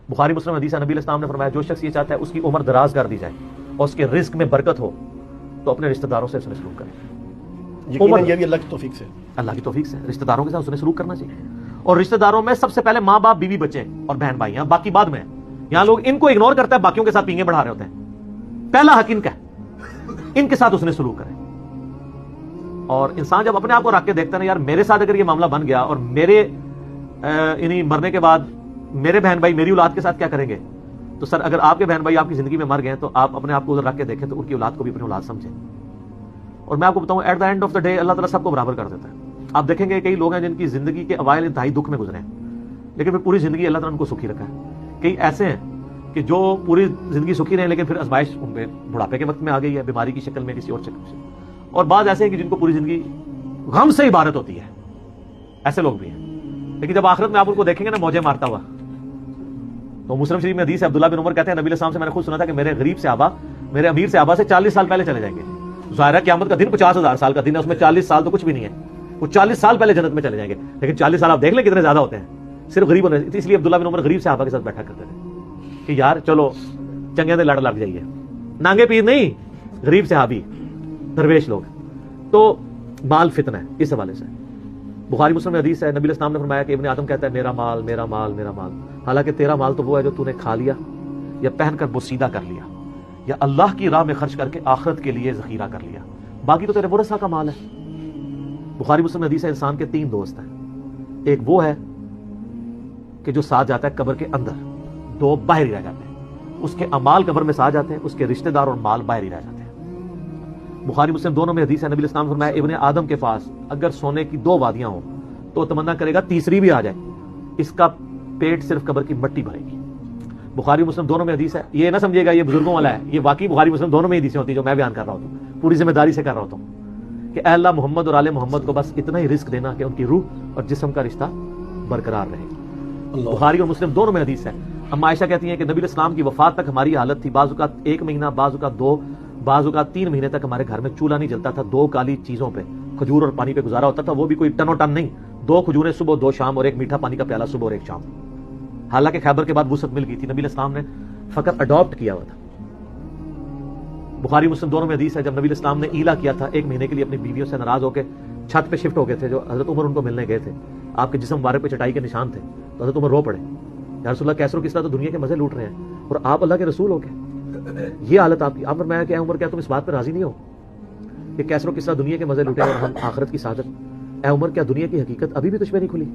بخاری مسلم حدیث ہے، نبی علیہ السلام نے فرمایا جو شخص یہ چاہتا ہے اس کی عمر دراز کر دی جائے اور اس کے رزق میں برکت ہو تو اپنے رشتہ داروں سے اس نے سلوک کرے. یقیناً یہ بھی اللہ کی توفیق سے، اللہ کی توفیق سے رشتہ داروں کے ساتھ اس نے سلوک کرنا چاہیے. اور رشتہ داروں میں سب سے پہلے ماں باپ، بیوی، بچے اور بہن بھائی ہیں، باقی بعد میں ہیں. یہاں لوگ ان کو اگنور کرتا ہے، باقیوں کے ساتھ پینگے بڑھا رہے ہوتے ہیں. پہلا حق ان کا ہے، ان کے ساتھ اس نے سلوک کرے. اور انسان جب اپنے آپ کو رکھ کے دیکھتا ہے نا، یار میرے ساتھ اگر یہ معاملہ بن گیا اور میرے یعنی مرنے کے بعد میرے بہن بھائی میری اولاد کے ساتھ کیا کریں گے، تو سر اگر آپ کے بہن بھائی آپ کی زندگی میں مر گئے تو آپ اپنے آپ کو ادھر رکھ کے دیکھیں تو ان کی اولاد کو بھی اپنی اولاد سمجھیں. اور میں آپ کو بتاؤں at the end of the day اللہ تعالیٰ سب کو برابر کر دیتا ہے. آپ دیکھیں گے کئی لوگ ہیں جن کی زندگی کے اوائل انتہائی دکھ میں گزرے ہیں، لیکن پھر پوری زندگی اللہ تعالیٰ ان کو سکھی رکھا ہے. کئی ایسے ہیں کہ جو پوری زندگی سکھی رہے لیکن پھر آزمائش ان پہ بڑھاپے کے وقت میں آ گئی ہے، بیماری کی شکل میں، کسی اور شکل سے. اور بعض ایسے ہیں کہ جن کو پوری زندگی غم سے عبارت ہوتی ہے، ایسے لوگ بھی ہیں. لیکن جب آخرت میں آپ ان کو دیکھیں گے نا موجیں مارتا ہوا، تو مسلم شریف میں حدیث ہے، عبداللہ بن عمر کہتے ہیں نبی علیہ السلام سے میں نے خود سنا تھا کہ میرے غریب صحابہ میرے امیر صحابہ سے 40 سال پہلے چلے جائیں گے. ظاہر ہے قیامت کا دن 50,000 سال کا دن ہے، اس میں 40 سال تو کچھ بھی نہیں ہے. وہ 40 سال پہلے جنت میں چلے جائیں گے. لیکن 40 سال آپ دیکھ لیں کتنے زیادہ ہوتے ہیں صرف غریب ہونے سے. اس لیے عبداللہ بن عمر غریب صحابہ کے ساتھ بیٹھا کرتے تھے کہ یار چلو چنگے دے لڑ لگ جائیے. نانگے پیر نہیں، غریب صحابی، درویش لوگ. تو مال فتنہ ہے اس حوالے سے. بخاری مسلم میں حدیث ہے، نبی علیہ السلام نے فرمایا کہ ابن آدم کہتا ہے میرا مال میرا مال میرا مال. حالانکہ تیرا مال تو وہ ہے جو تو نے کھا لیا یا پہن کر بوسیدہ کر لیا یا اللہ کی راہ میں خرچ کر کے آخرت کے لیے ذخیرہ کر لیا. باقی تو تیرے ورثہ کا مال ہے. بخاری مسلم میں حدیث ہے انسان کے 3 دوست ہیں. ایک وہ ہے کہ جو ساتھ جاتا ہے قبر کے اندر، 2 باہر ہی رہ جاتے ہیں. اس کے اعمال قبر میں ساتھ جاتے ہیں، اس کے رشتہ دار اور مال باہر ہی رہ جاتے ہیں. بخاری مسلم دونوں میں حدیث ہے، نبی علیہ السلام نے فرمایا ابن آدم کے پاس اگر سونے کی 2 وادیاں ہوں تو تمنا کرے گا تیسری بھی آ جائے، اس کا پیٹ صرف قبر کی مٹی بھرے گی. بخاری مسلم دونوں میں حدیث ہے. یہ نہ سمجھے گا یہ بزرگوں والا ہے، یہ واقعی بخاری مسلم دونوں میں حدیثیں ہوتی ہیں جو میں بیان کر رہا ہوتا ہوں، پوری ذمہ داری سے کر رہا ہوتا ہوں کہ اے اللہ محمد اور آل محمد کو بس اتنا ہی رزق دینا کہ ان کی روح اور جسم کا رشتہ برقرار رہے. بخاری اور مسلم دونوں میں حدیث ہے. اما عائشہ کہتی ہیں کہ نبی علیہ السلام کی وفات تک ہماری حالت تھی، بعض اوقات 1 مہینہ، بعض اوقات 2، بعض اوقات 3 مہینے تک ہمارے گھر میں چولہا نہیں جلتا تھا. 2 کالی چیزوں پہ، کھجور اور پانی پہ گزارا ہوتا تھا. وہ بھی کوئی ٹن و ٹن نہیں، 2 کھجوریں صبح 2 شام اور 1 میٹھا پانی کا پیالہ صبح اور 1 شام. حالانکہ خیبر کے بعد وسعت مل گئی تھی. نبی علیہ السلام نے فقط اڈاپٹ کیا ہوا تھا. بخاری مسلم دونوں میں حدیث ہے جب نبی علیہ السلام نے ایلا کیا تھا 1 مہینے کے لیے اپنی بیویوں سے ناراض ہو کے چھت پہ شفٹ ہو گئے تھے، جو حضرت عمر ان کو ملنے گئے تھے. آپ کے جسم مبارک پہ چٹائی کے نشان تھے تو حضرت عمر رو پڑے، یا رسول اللہ کیسر و کسریٰ تو دنیا کے مزے لوٹ رہے ہیں اور آپ اللہ کے رسول ہو کے یہ حالت آپ کی. آپ فرمایا کہ اے عمر کیا تم اس بات پر راضی نہیں ہو کہ کیسر و کسریٰ دنیا کے مزے لوٹے اور ہم آخرت کی سعادت؟ اے عمر کیا دنیا کی حقیقت ابھی بھی تجھ پہ نہیں کھلی؟